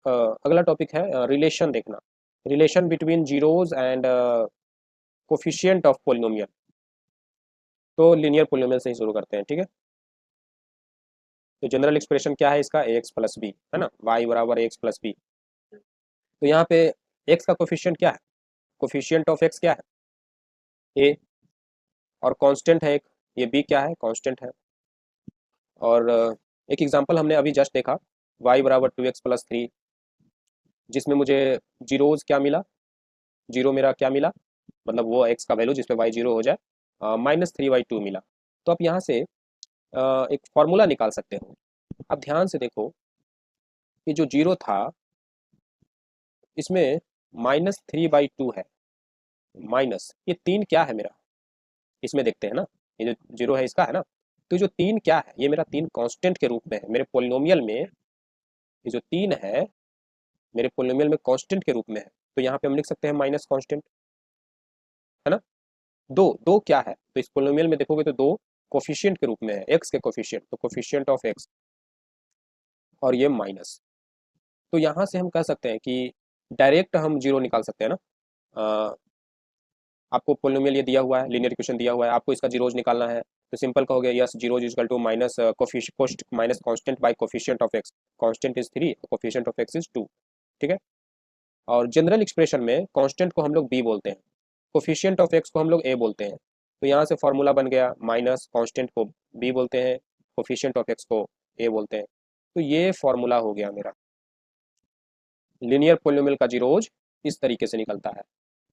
अगला टॉपिक है रिलेशन देखना, relation between zeros and coefficient of polynomial. तो लीनियर पोलिनोमियल से ही शुरू करते हैं, ठीक है। तो जनरल एक्सप्रेशन क्या है इसका, ax प्लस बी, है ना, y बराबर ax प्लस बी। तो यहाँ पे x का कोफिशिएंट क्या है, कोफिशिएंट ऑफ x क्या है, a, और कांस्टेंट है एक, ये b क्या है, कांस्टेंट है। और एक एग्जांपल हमने अभी जस्ट देखा, y बराबर 2x प्लस 3, जिसमें मुझे जीरोज क्या मिला, जीरो मेरा क्या मिला, मतलब वो x का वैल्यू जिसपे y जीरो हो जाए, -3/2 मिला। तो आप यहाँ से एक फॉर्मूला निकाल सकते हो। अब ध्यान से देखो कि जो जीरो था इसमें -3/2 है, माइनस ये तीन क्या है मेरा, इसमें देखते हैं ना, ये जो जीरो है इसका है ना, तो जो तीन क्या है, ये मेरा तीन कांस्टेंट के रूप में है मेरे पोलिनोमियल में, ये जो तीन है मेरे पोलिनोमियल में कांस्टेंट के रूप में है। तो यहाँ पे हम लिख सकते हैं माइनस कांस्टेंट, है ना। दो दो क्या है, तो इस पोलिनोमियल में देखोगे तो दो कोफिशिएंट के रूप में है, एक्स के कोफिशिएंट, तो कोफिशिएंट ऑफ एक्स, और ये माइनस। तो यहाँ से हम कह सकते हैं कि डायरेक्ट हम जीरो निकाल सकते हैं ना। अ, आपको पोलिनोमियल ये दिया हुआ है, लीनियर इक्वेशन दिया हुआ है, आपको इसका जीरोज निकालना है, तो सिंपल कहोगे yes zeros equal to minus coefficient minus constant by coefficient of x, constant is 3, coefficient of x is 2, ठीक है। और जनरल एक्सप्रेशन में कांस्टेंट को हम लोग बी बोलते हैं, कोफिशिएंट ऑफ एक्स को हम लोग ए बोलते हैं। तो यहाँ से फॉर्मूला बन गया, माइनस कांस्टेंट को बी बोलते हैं, कोफिशिएंट ऑफ एक्स को ए बोलते हैं। तो ये फॉर्मूला हो गया मेरा, लीनियर पोलिनोमियल का जीरोज इस तरीके से निकलता है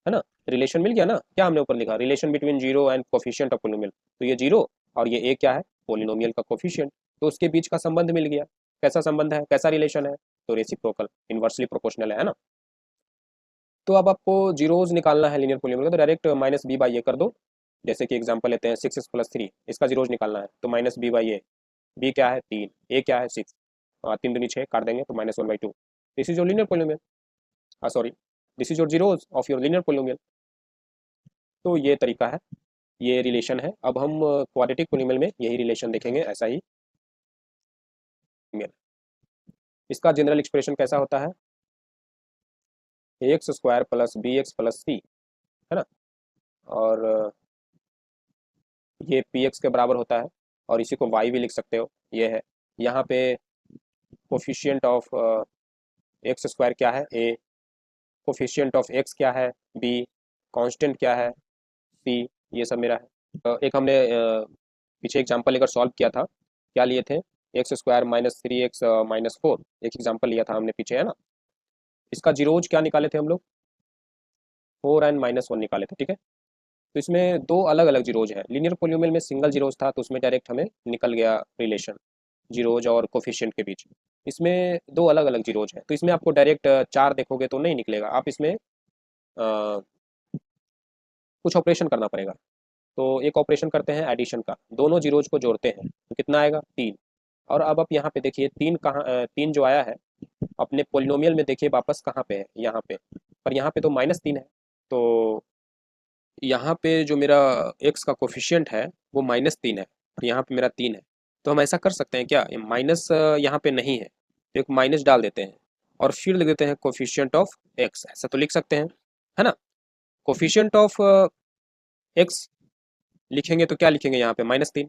ना। रिलेशन मिल गया ना, क्या हमने ऊपर लिखा, relation between zero and coefficient of polynomial. तो ये जीरो और ये ए क्या है, पोलिनोमियल का कोफिशिएंट, तो उसके बीच का संबंध मिल गया। कैसा संबंध है, कैसा रिलेशन है, तो रेसिप्रोकल, इनवर्सली प्रोपोर्शनल है ना। तो अब आपको जीरोज निकालना है लीनियर पोलिनोमियल का, तो डायरेक्ट माइनस बी बाई ए कर दो। जैसे कि एग्जांपल लेते हैं 6x प्लस 3, इसका जीरोज निकालना है, तो minus b by a, b क्या है 3, ए क्या है 6, 3 दूनी 6 काट देंगे तो -1/2। This is your linear polynomial, sorry this is your zeros of your linear polynomial. तो ये तरीका है, ये रिलेशन है। अब हम क्वाड्रेटिक पोलिनोमियल में यही रिलेशन देखेंगे, ऐसा ही। इसका जनरल एक्सप्रेशन कैसा होता है, x square plus b x plus c, है ना। और ये पी एक्स के बराबर होता है, और इसी को वाई भी लिख सकते हो, ये है। यहाँ पे कोफिशिएंट ऑफ एक्स स्क्वायर क्या है, ए, कोफिशिएंट ऑफ एक्स क्या है, बी, कांस्टेंट क्या है, सी, ये सब मेरा है। एक हमने पीछे एग्जांपल लेकर सॉल्व किया था, क्या लिए थे, एक्स स्क्वायर -3x -4, एक एग्जांपल लिया था हमने पीछे, है ना। इसका जीरोज क्या निकाले थे हम लोग, 4 एंड -1 निकाले थे, ठीक है। तो इसमें दो अलग अलग जीरोज है, लीनियर पोलिनोमियल में सिंगल जीरोज था, तो उसमें डायरेक्ट हमें निकल गया रिलेशन जीरोज और कोफिशिएंट के बीच। इसमें दो अलग अलग जीरोज है, तो इसमें आपको डायरेक्ट चार देखोगे तो नहीं निकलेगा, आप इसमें कुछ ऑपरेशन करना पड़ेगा। तो एक ऑपरेशन करते हैं एडिशन का, दोनों जीरोज को जोड़ते हैं तो कितना आएगा 3। और अब आप यहाँ पे देखिए तीन कहाँ, तीन जो आया है अपने पोलिनोमियल में, देखिए वापस कहाँ पे है, यहाँ पे, पर यहाँ पे तो -3 है। तो यहाँ पे जो मेरा एक्स का कोफिशिएंट है वो -3 है, और यहाँ पे मेरा 3 है। तो हम ऐसा कर सकते हैं क्या, माइनस यहाँ पे नहीं है तो एक माइनस डाल देते हैं, और फिर लिख देते हैं कोफिशिएंट ऑफ एक्स, ऐसा तो लिख सकते हैं, है ना। कोफिशिएंट ऑफ एक्स लिखेंगे तो क्या लिखेंगे यहाँ पे -3,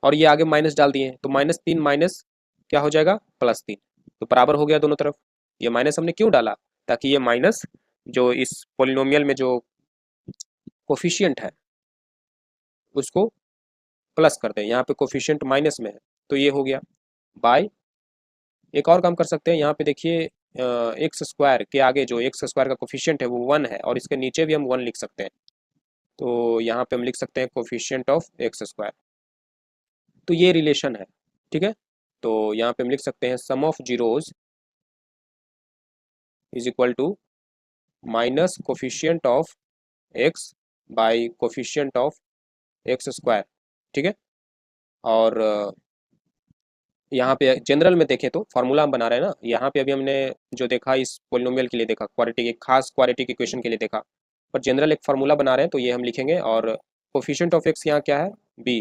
और ये आगे माइनस डाल दिए हैं, तो -3 माइनस क्या हो जाएगा, +3, तो बराबर हो गया दोनों तरफ। ये माइनस हमने क्यों डाला, ताकि ये माइनस जो इस पोलिनोमियल में जो कोफिशिएंट है उसको प्लस कर दें, यहाँ पे कोफिशिएंट माइनस में है, तो ये हो गया बाय। एक और काम कर सकते हैं, यहाँ पे देखिए एक्स स्क्वायर के आगे जो एक्स स्क्वायर का कोफिशिएंट है वो 1 है, और इसके नीचे भी हम 1 लिख सकते हैं, तो यहाँ पे हम लिख सकते हैं कोफिशिएंट ऑफ एक्स स्क्वायर। तो ये रिलेशन है, ठीक है। तो यहाँ पे हम लिख सकते हैं sum of zeros is equal to minus coefficient of x by coefficient of x square, ठीक है। और यहाँ पे जनरल में देखें तो फार्मूला हम बना रहे हैं ना, यहाँ पे अभी हमने जो देखा इस पोलिनोमियल के लिए देखा, क्वाड्रेटिक, एक खास क्वाड्रेटिक इक्वेशन के लिए देखा, पर जनरल एक फार्मूला बना रहे हैं तो ये हम लिखेंगे। और कोफिशिएंट ऑफ एक्स यहाँ क्या है, बी,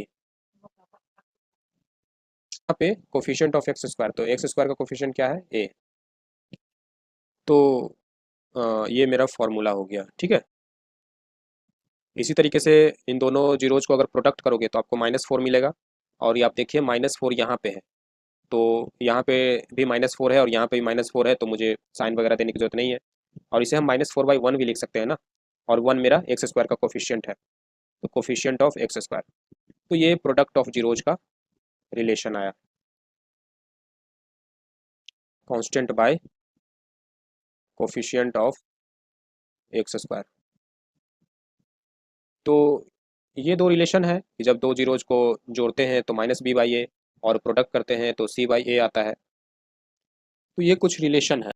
यहाँ पे कोफिशिएंट ऑफ एक्स स्क्वायर, तो एक्स स्क्वायर का कोफिशिएंट क्या है, ए, तो ये मेरा फॉर्मूला हो गया, ठीक है। इसी तरीके से इन दोनों जीरोज को अगर प्रोडक्ट करोगे तो आपको -4 मिलेगा। और ये आप देखिए -4 यहाँ पे है, तो यहाँ पे भी -4 है और यहाँ पे भी -4 है, तो मुझे साइन वगैरह देने की जरूरत नहीं है। और इसे हम -4/1 भी लिख सकते हैं ना, और 1 मेरा एक्स स्क्वायर का कोफिशियंट है, तो कोफिशियंट ऑफ एक्स स्क्वायर। तो ये प्रोडक्ट ऑफ जीरोज का रिलेशन आया, constant by coefficient of x square. तो ये दो रिलेशन है कि जब दो जीरोज को जोड़ते हैं तो -b/a और प्रोडक्ट करते हैं तो c/a आता है। तो ये कुछ रिलेशन है।